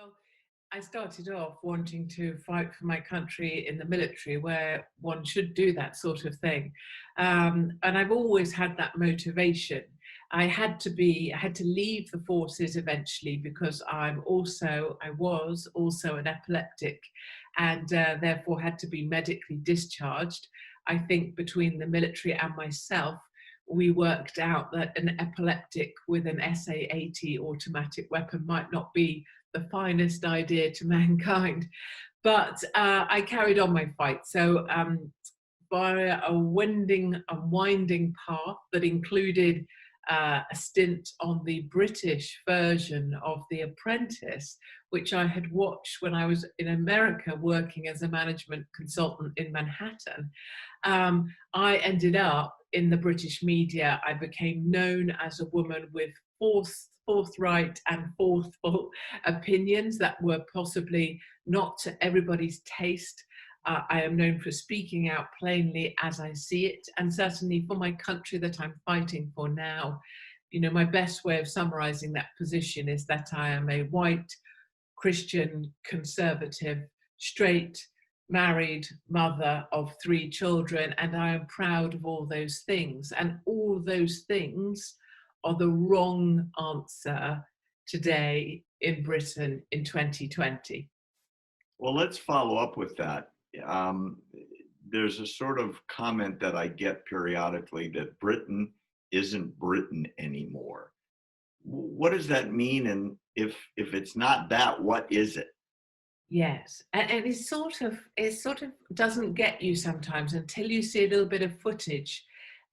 Well, I started off wanting to fight for my country in the military, where one should do that sort of thing. And I've always had that motivation. I had to leave the forces eventually because I was also an epileptic and therefore had to be medically discharged. I think between the military and myself, we worked out that an epileptic with an SA-80 automatic weapon might not be the finest idea to mankind. But I carried on my fight. So via a winding path that included a stint on the British version of The Apprentice, which I had watched when I was in America working as a management consultant in Manhattan. I ended up in the British media. I became known as a woman with forthright and forceful opinions that were possibly not to everybody's taste. I am known for speaking out plainly as I see it, and certainly for my country that I'm fighting for now. You know, my best way of summarizing that position is that I am a white, Christian, conservative, straight, married mother of 3 children, and I am proud of all those things. And all those things are the wrong answer today in Britain in 2020. Well, let's follow up with that. There's a sort of comment that I get periodically that Britain isn't Britain anymore. What does that mean? And if it's not that, what is it? Yes, and it sort of doesn't get you sometimes until you see a little bit of footage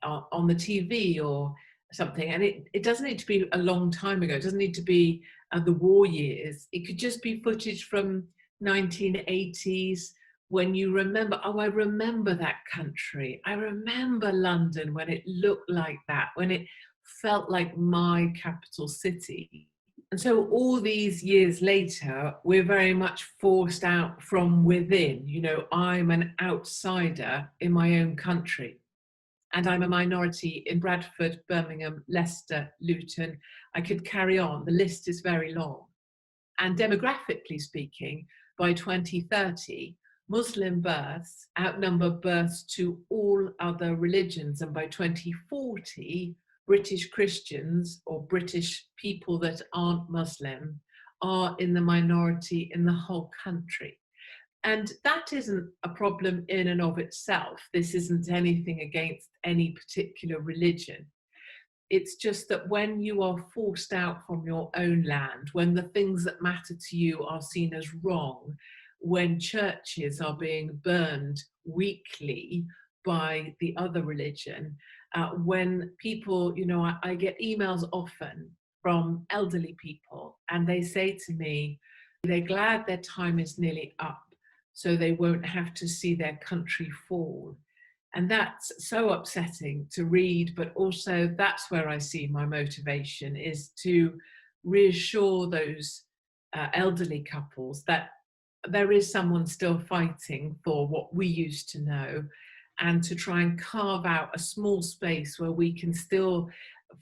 on the TV or something. And it doesn't need to be a long time ago. It doesn't need to be the war years. It could just be footage from 1980s when you remember, oh, I remember that country. I remember London when it looked like that, when it felt like my capital city. And so all these years later, we're very much forced out from within. You know, I'm an outsider in my own country. And I'm a minority in Bradford, Birmingham, Leicester, Luton. I could carry on. The list is very long. And demographically speaking, by 2030, Muslim births outnumber births to all other religions. And by 2040, British Christians or British people that aren't Muslim are in the minority in the whole country. And that isn't a problem in and of itself. This isn't anything against any particular religion. It's just that when you are forced out from your own land, when the things that matter to you are seen as wrong, when churches are being burned weekly by the other religion, when people, you know, I get emails often from elderly people and they say to me, they're glad their time is nearly up so they won't have to see their country fall. And that's so upsetting to read, but also that's where I see my motivation, is to reassure those elderly couples that there is someone still fighting for what we used to know, and to try and carve out a small space where we can still,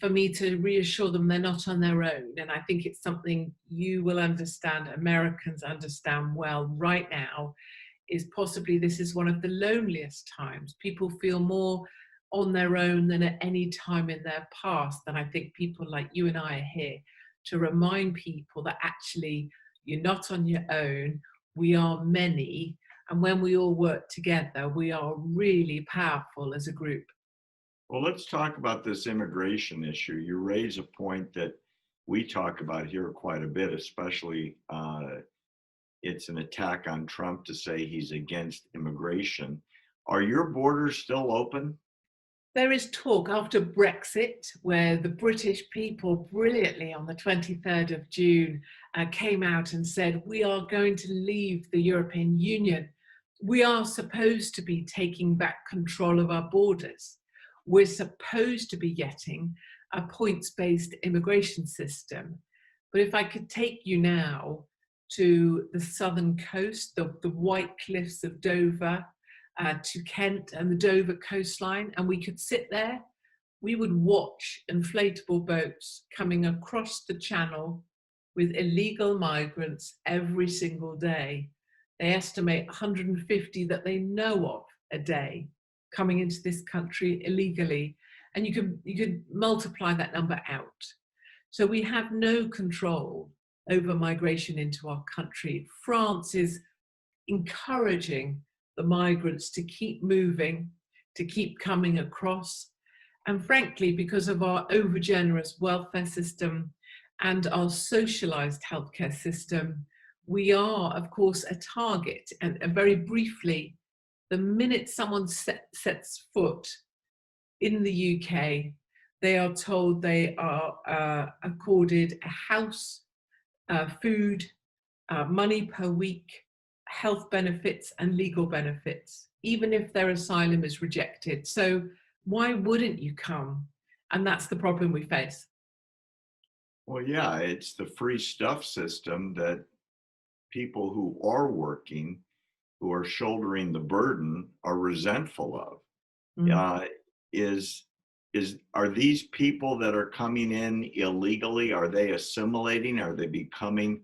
for me to reassure them they're not on their own. And I think it's something you will understand, Americans understand well right now, is possibly this is one of the loneliest times. People feel more on their own than at any time in their past. And I think people like you and I are here to remind people that actually you're not on your own. We are many. And when we all work together, we are really powerful as a group. Well, let's talk about this immigration issue. You raise a point that we talk about here quite a bit, especially it's an attack on Trump to say he's against immigration. Are your borders still open? There is talk after Brexit, where the British people brilliantly on the 23rd of June came out and said, we are going to leave the European Union. We are supposed to be taking back control of our borders. We're supposed to be getting a points-based immigration system. But if I could take you now to the southern coast, the white cliffs of Dover, to Kent and the Dover coastline, and we could sit there, we would watch inflatable boats coming across the channel with illegal migrants every single day. They estimate 150 that they know of a day coming into this country illegally. And you could multiply that number out. So we have no control over migration into our country. France is encouraging the migrants to keep moving, to keep coming across. And frankly, because of our overgenerous welfare system and our socialized healthcare system, we are, of course, a target. And very briefly, the minute someone sets foot in the UK, they are told they are accorded a house, food, money per week, health benefits and legal benefits, even if their asylum is rejected. So why wouldn't you come? And that's the problem we face. Well, yeah, it's the free stuff system that people who are working, who are shouldering the burden, are resentful of. Mm. Is are these people that are coming in illegally, are they assimilating? Are they becoming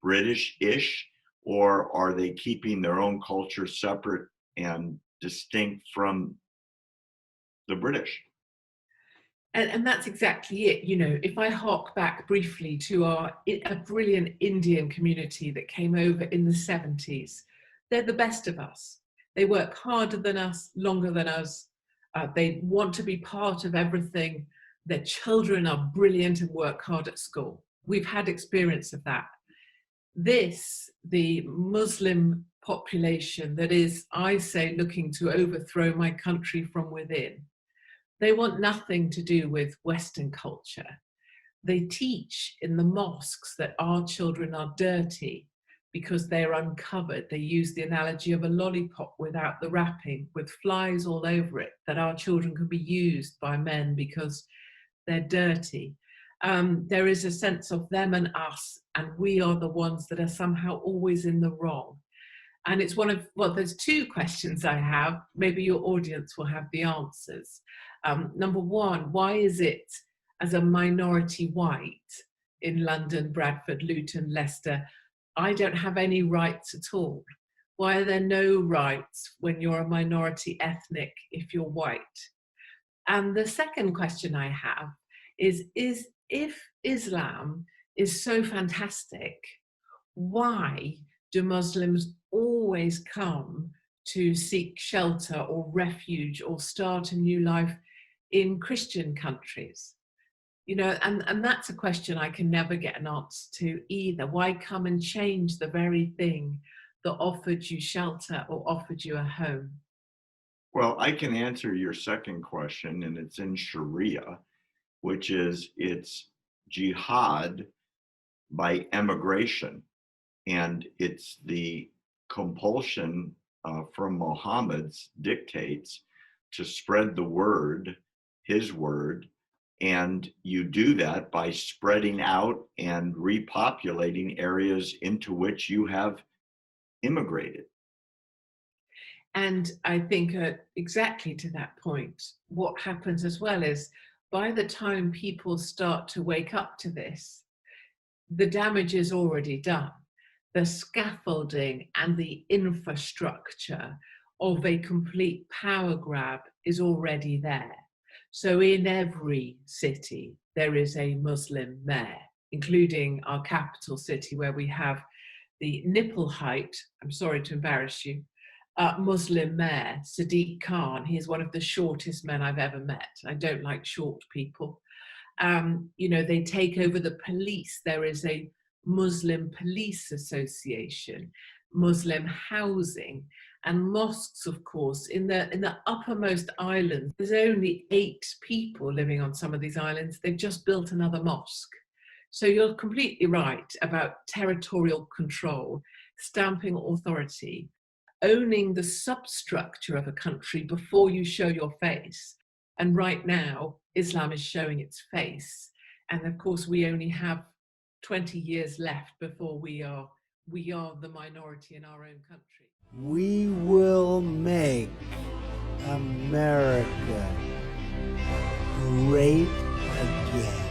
British-ish? Or are they keeping their own culture separate and distinct from the British? And that's exactly it. You know, if I hark back briefly to a brilliant Indian community that came over in the 70s, they're the best of us. They work harder than us, longer than us. They want to be part of everything. Their children are brilliant and work hard at school. We've had experience of that. The Muslim population that is, I say, looking to overthrow my country from within, they want nothing to do with Western culture. They teach in the mosques that our children are dirty because they're uncovered. They use the analogy of a lollipop without the wrapping, with flies all over it, that our children can be used by men because they're dirty. There is a sense of them and us, and we are the ones that are somehow always in the wrong. And it's one of, well, there's two questions I have. Maybe your audience will have the answers. Number one, why is it, as a minority white in London, Bradford, Luton, Leicester, I don't have any rights at all? Why are there no rights when you're a minority ethnic if you're white? And the second question I have is if Islam is so fantastic, why do Muslims always come to seek shelter or refuge or start a new life in Christian countries? You know, and that's a question I can never get an answer to either. Why come and change the very thing that offered you shelter or offered you a home? Well, I can answer your second question, and it's in Sharia, which is it's jihad by emigration. And it's the compulsion from Muhammad's dictates to spread the word, his word, and you do that by spreading out and repopulating areas into which you have immigrated. And I think exactly to that point, what happens as well is by the time people start to wake up to this, the damage is already done. The scaffolding and the infrastructure of a complete power grab is already there. So in every city, there is a Muslim mayor, including our capital city, where we have the nipple height, I'm sorry to embarrass you, Muslim mayor, Sadiq Khan. He is one of the shortest men I've ever met. I don't like short people. You know, they take over the police. There is a Muslim police association, Muslim housing, and mosques, of course. In the uppermost islands, there's only 8 people living on some of these islands. They've just built another mosque. So you're completely right about territorial control, stamping authority, owning the substructure of a country before you show your face. And right now, Islam is showing its face. And of course, we only have 20 years left before we are the minority in our own country. We will make America great again.